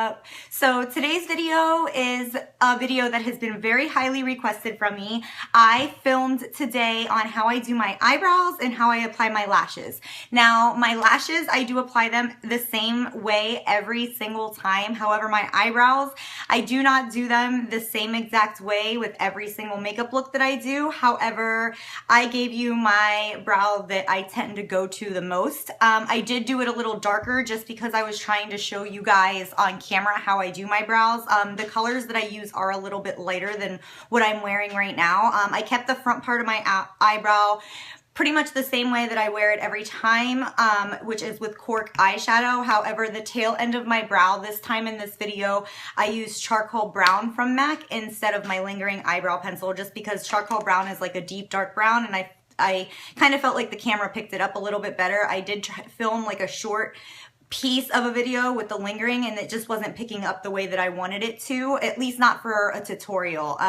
up? So today's video is a video that has been very highly requested from me. I filmed today on how I do my eyebrows and how I apply my lashes. Now, my lashes, I do apply them the same way every single time. However, my eyebrows, I do not do them the same exact way with every single makeup look that I do. However, I gave you my brow that I tend to go to the most. I did do it a little darker just because I was trying to show you guys on camera how I do my brows. The colors that I use are a little bit lighter than what I'm wearing right now. I kept the front part of my eyebrow pretty much the same way that I wear it every time, which is with Cork eyeshadow. However, the tail end of my brow this time in this video, I used charcoal brown from MAC instead of my lingering eyebrow pencil, just because charcoal brown is like a deep dark brown, and I kind of felt like the camera picked it up a little bit better. I did film like a short piece of a video with the lingering, and it just wasn't picking up the way that I wanted it to, at least not for a tutorial.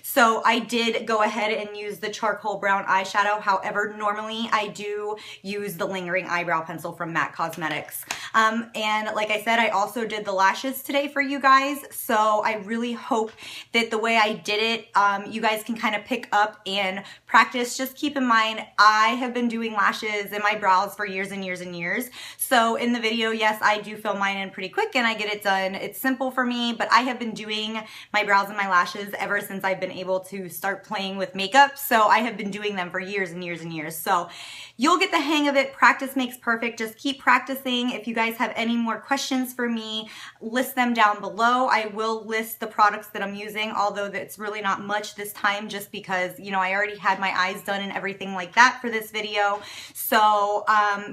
So I did go ahead and use the charcoal brown eyeshadow. However, normally I do use the lingering eyebrow pencil from MAC Cosmetics. And like I said, I also did the lashes today for you guys. So I really hope that the way I did it, you guys can kind of pick up and practice. Just keep in mind, I have been doing lashes and my brows for years and years and years. So in the video, yes, I do fill mine in pretty quick and I get it done. It's simple for me, but I have been doing my brows and my lashes ever since I've been able to start playing with makeup. So I have been doing them for years and years and years. So you'll get the hang of it. Practice makes perfect. Just keep practicing. If you guys have any more questions for me, list them down below. I will list the products that I'm using, although it's really not much this time just because, you know, I already had my eyes done and everything like that for this video. So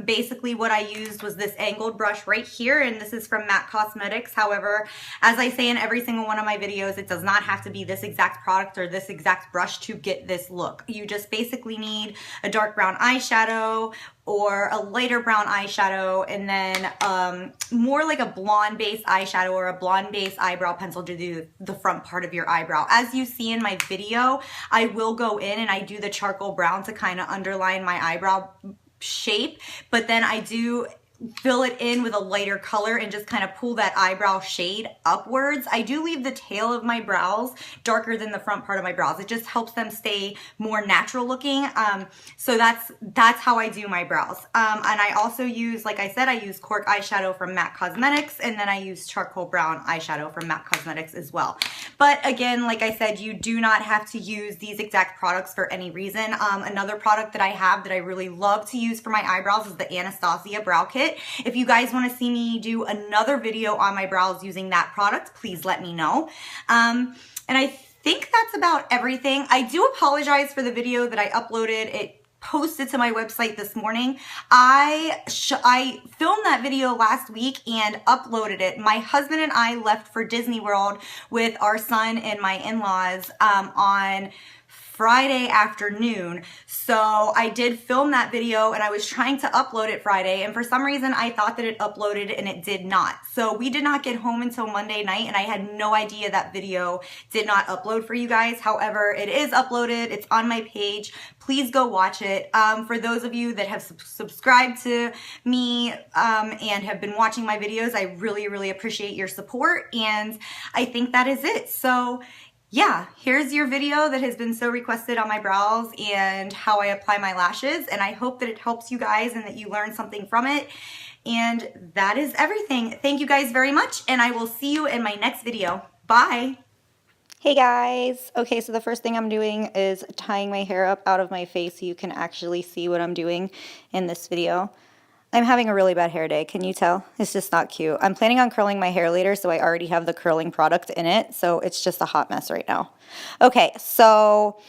basically what I used was this angled brush right here, and this is from MAC Cosmetics. However, as I say in every single one of my videos, it does not have to be this exact product or this exact brush to get this look. You just basically need a dark brown eyeshadow or a lighter brown eyeshadow, and then more like a blonde base eyeshadow or a blonde base eyebrow pencil to do the front part of your eyebrow. As you see in my video, I will go in and I do the charcoal brown to kind of underline my eyebrow shape, but then I do fill it in with a lighter color and just kind of pull that eyebrow shade upwards. I do leave the tail of my brows darker than the front part of my brows. It just helps them stay more natural looking. So that's how I do my brows. And I also use, like I said, I use Cork eyeshadow from MAC Cosmetics, and then I use charcoal brown eyeshadow from MAC Cosmetics as well. But again, like I said, you do not have to use these exact products for any reason. Another product that I have that I really love to use for my eyebrows is the Anastasia Brow Kit. If you guys want to see me do another video on my brows using that product, please let me know. And I think that's about everything. I do apologize for the video that I uploaded. It posted to my website this morning. I filmed that video last week and uploaded it. My husband and I left for Disney World with our son and my in-laws on Friday afternoon. So I did film that video and I was trying to upload it Friday, and for some reason I thought that it uploaded and it did not. So we did not get home until Monday night, and I had no idea that video did not upload for you guys. However, it is uploaded. It's on my page. Please go watch it. For those of you that have subscribed to me and have been watching my videos, I really, really appreciate your support, and I think that is it. So yeah, here's your video that has been so requested on my brows and how I apply my lashes, and I hope that it helps you guys and that you learn something from it. And that is everything. Thank you guys very much, and I will see you in my next video. Bye! Hey guys! Okay, so the first thing I'm doing is tying my hair up out of my face so you can actually see what I'm doing in this video. I'm having a really bad hair day, can you tell? It's just not cute. I'm planning on curling my hair later, so I already have the curling product in it, so it's just a hot mess right now. Okay, so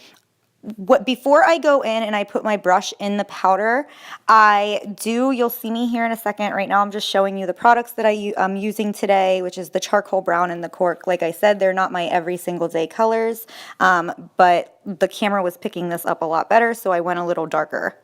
before I go in and I put my brush in the powder, you'll see me here in a second. Right now I'm just showing you the products that I'm using today, which is the charcoal brown and the Cork. Like I said, they're not my every single day colors, but the camera was picking this up a lot better, so I went a little darker.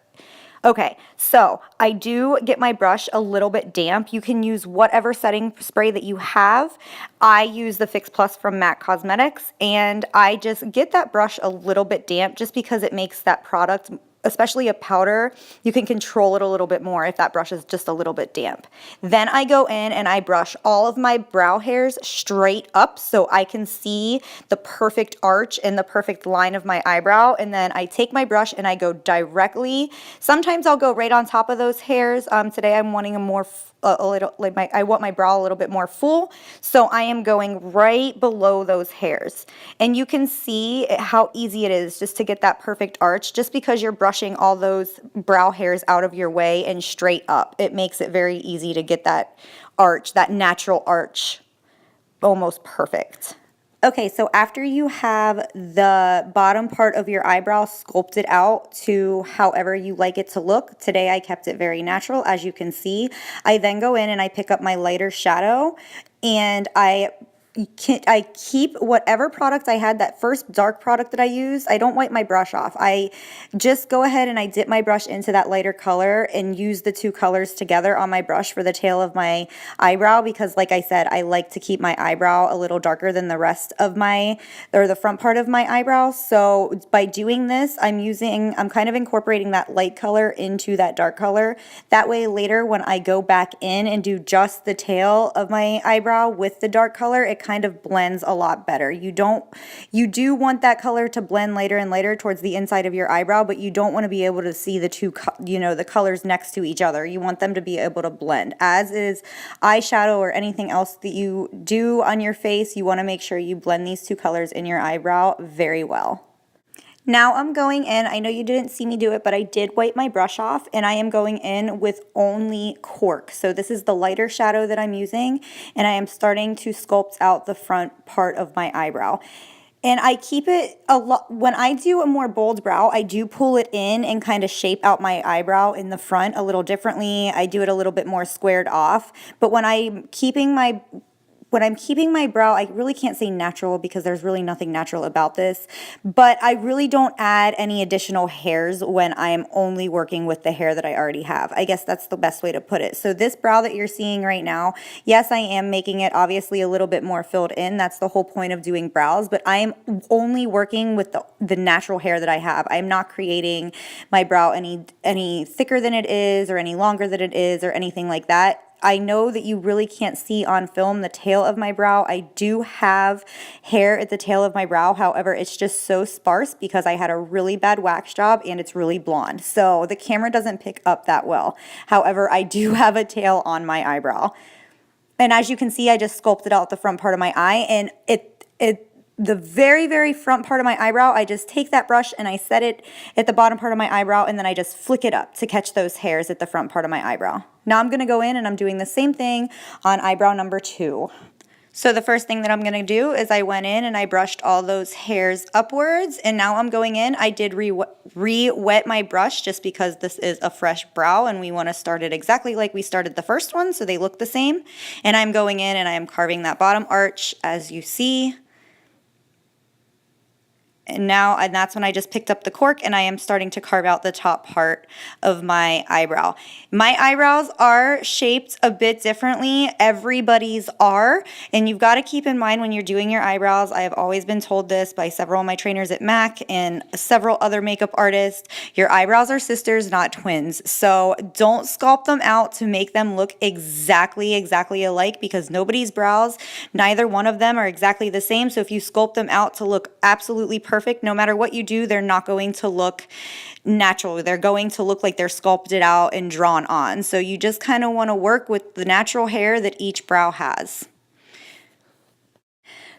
Okay, so I do get my brush a little bit damp. You can use whatever setting spray that you have. I use the Fix Plus from MAC Cosmetics, and I just get that brush a little bit damp just because it makes that product especially a powder, you can control it a little bit more if that brush is just a little bit damp. Then I go in and I brush all of my brow hairs straight up so I can see the perfect arch and the perfect line of my eyebrow. And then I take my brush and I go directly. Sometimes I'll go right on top of those hairs. Today I'm wanting a more a little, like I want my brow a little bit more full, so I am going right below those hairs. And you can see how easy it is just to get that perfect arch, just because you're brushing all those brow hairs out of your way and straight up. It makes it very easy to get that arch, that natural arch, almost perfect. Okay, so after you have the bottom part of your eyebrow sculpted out to however you like it to look, today I kept it very natural, as you can see. I then go in and I pick up my lighter shadow and I keep whatever product I had, that first dark product that I used. I don't wipe my brush off. I just go ahead and I dip my brush into that lighter color and use the two colors together on my brush for the tail of my eyebrow, because like I said, I like to keep my eyebrow a little darker than the rest of the front part of my eyebrow. So by doing this, I'm kind of incorporating that light color into that dark color. That way later when I go back in and do just the tail of my eyebrow with the dark color, it kind of blends a lot better. You do want that color to blend later and later towards the inside of your eyebrow, but you don't want to be able to see the two, the colors next to each other. You want them to be able to blend. As is eyeshadow or anything else that you do on your face, you want to make sure you blend these two colors in your eyebrow very well. Now I'm going in, I know you didn't see me do it, but I did wipe my brush off, and I am going in with only Cork. So this is the lighter shadow that I'm using, and I am starting to sculpt out the front part of my eyebrow. And I keep it a lot, when I do a more bold brow, I do pull it in and kind of shape out my eyebrow in the front a little differently. I do it a little bit more squared off. But when I'm keeping my brow, I really can't say natural because there's really nothing natural about this, but I really don't add any additional hairs when I am only working with the hair that I already have. I guess that's the best way to put it. So this brow that you're seeing right now, yes, I am making it obviously a little bit more filled in. That's the whole point of doing brows, but I am only working with the natural hair that I have. I'm not creating my brow any thicker than it is or any longer than it is or anything like that. I know that you really can't see on film the tail of my brow. I do have hair at the tail of my brow. However, it's just so sparse because I had a really bad wax job and it's really blonde. So the camera doesn't pick up that well. However, I do have a tail on my eyebrow. And as you can see, I just sculpted out the front part of my eye, and the very, very front part of my eyebrow, I just take that brush and I set it at the bottom part of my eyebrow, and then I just flick it up to catch those hairs at the front part of my eyebrow. Now I'm going to go in and I'm doing the same thing on eyebrow number 2. So the first thing that I'm going to do is I went in and I brushed all those hairs upwards, and now I'm going in. I did re-wet my brush just because this is a fresh brow and we want to start it exactly like we started the first one so they look the same. And I'm going in and I am carving that bottom arch as you see. And that's when I just picked up the Cork and I am starting to carve out the top part of my eyebrow. My eyebrows are shaped a bit differently. Everybody's are. And you've got to keep in mind when you're doing your eyebrows, I have always been told this by several of my trainers at MAC and several other makeup artists, your eyebrows are sisters, not twins. So don't sculpt them out to make them look exactly alike, because nobody's brows, neither one of them are exactly the same. So if you sculpt them out to look absolutely perfect, no matter what you do, they're not going to look natural. They're going to look like they're sculpted out and drawn on. So you just kind of want to work with the natural hair that each brow has.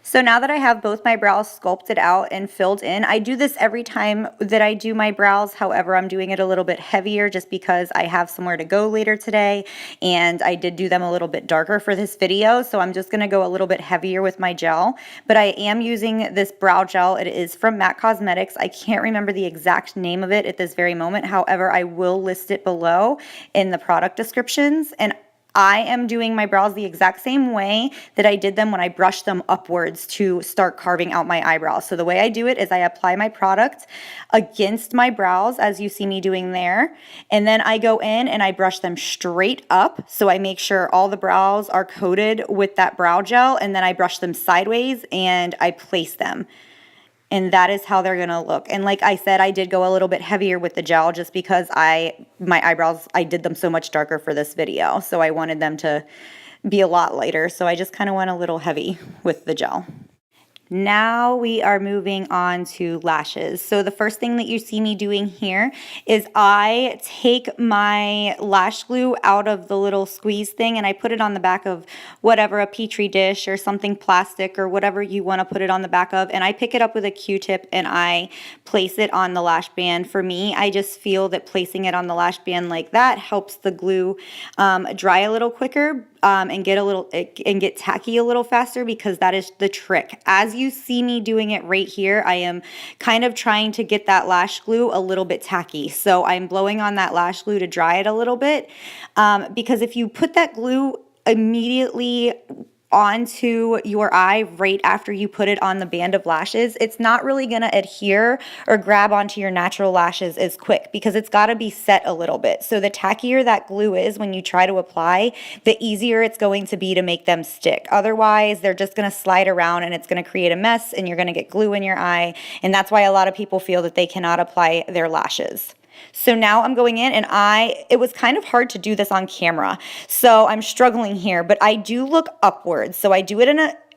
So now that I have both my brows sculpted out and filled in, I do this every time that I do my brows. However, I'm doing it a little bit heavier just because I have somewhere to go later today, and I did do them a little bit darker for this video. So I'm just going to go a little bit heavier with my gel, but I am using this brow gel. It is from MAC Cosmetics. I can't remember the exact name of it at this very moment. However, I will list it below in the product descriptions. And I am doing my brows the exact same way that I did them when I brushed them upwards to start carving out my eyebrows. So the way I do it is I apply my product against my brows, as you see me doing there, and then I go in and I brush them straight up. So I make sure all the brows are coated with that brow gel, and then I brush them sideways and I place them. and that is how they're gonna look. And like I said, I did go a little bit heavier with the gel just because my eyebrows, I did them so much darker for this video, so I wanted them to be a lot lighter, so I just kind of went a little heavy with the gel. Now we are moving on to lashes. So the first thing that you see me doing here is I take my lash glue out of the little squeeze thing and I put it on the back of whatever, a petri dish or something plastic or whatever you want to put it on the back of, and I pick it up with a Q-tip and I place it on the lash band. For me, I just feel that placing it on the lash band like that helps the glue dry a little quicker and get tacky a little faster, because that is the trick. As you see me doing it right here, I am kind of trying to get that lash glue a little bit tacky. So I'm blowing on that lash glue to dry it a little bit, because if you put that glue immediately onto your eye right after you put it on the band of lashes, it's not really going to adhere or grab onto your natural lashes as quick, because it's got to be set a little bit. So the tackier that glue is when you try to apply, the easier it's going to be to make them stick. Otherwise, they're just going to slide around and it's going to create a mess and you're going to get glue in your eye. And that's why a lot of people feel that they cannot apply their lashes. So now I'm going in, and it was kind of hard to do this on camera, so I'm struggling here, but I do look upwards. So I do it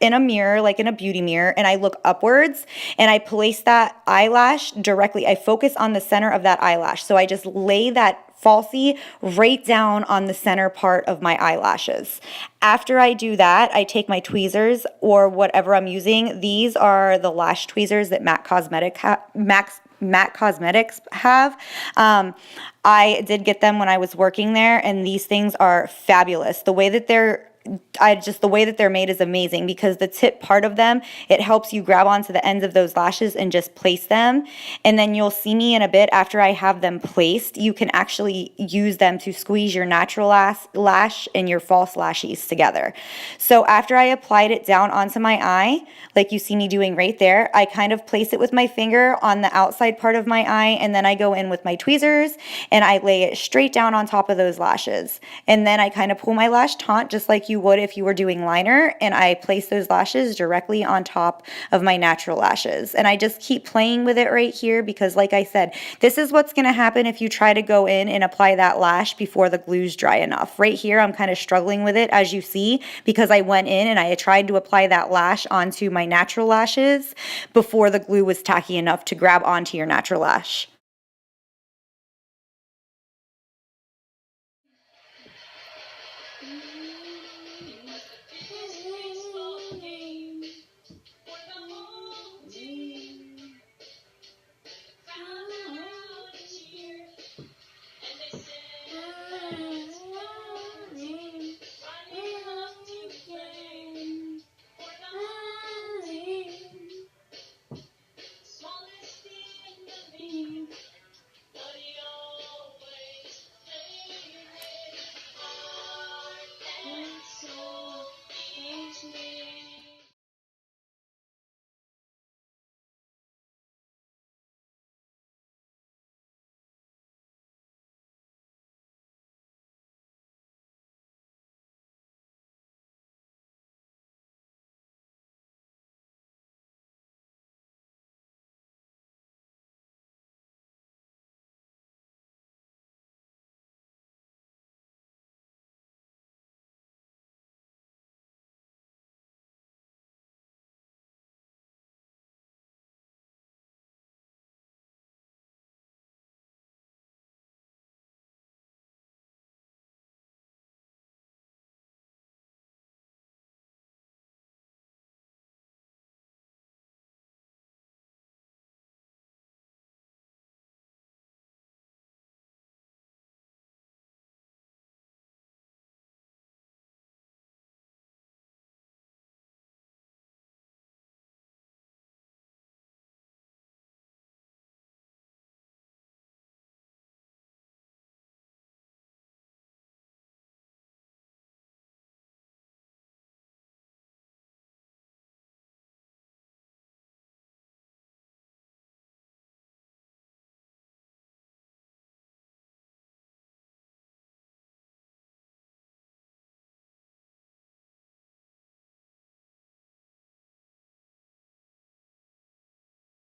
in a mirror, like in a beauty mirror, and I look upwards and I place that eyelash directly. I focus on the center of that eyelash. So I just lay that falsie right down on the center part of my eyelashes. After I do that, I take my tweezers or whatever I'm using. These are the lash tweezers that MAC Cosmetics have. I did get them when I was working there, and these things are fabulous. The way that they're made is amazing, because the tip part of them, it helps you grab onto the ends of those lashes and just place them. And then you'll see me in a bit, after I have them placed, you can actually use them to squeeze your natural lash and your false lashes together. So after I applied it down onto my eye, like you see me doing right there, I kind of place it with my finger on the outside part of my eye, and then I go in with my tweezers and I lay it straight down on top of those lashes. And then I kind of pull my lash taunt just like you would if you were doing liner, and I place those lashes directly on top of my natural lashes. And I just keep playing with it right here, because like I said, this is what's going to happen if you try to go in and apply that lash before the glue's dry enough. Right here, I'm kind of struggling with it, as you see, because I went in and I tried to apply that lash onto my natural lashes before the glue was tacky enough to grab onto your natural lash.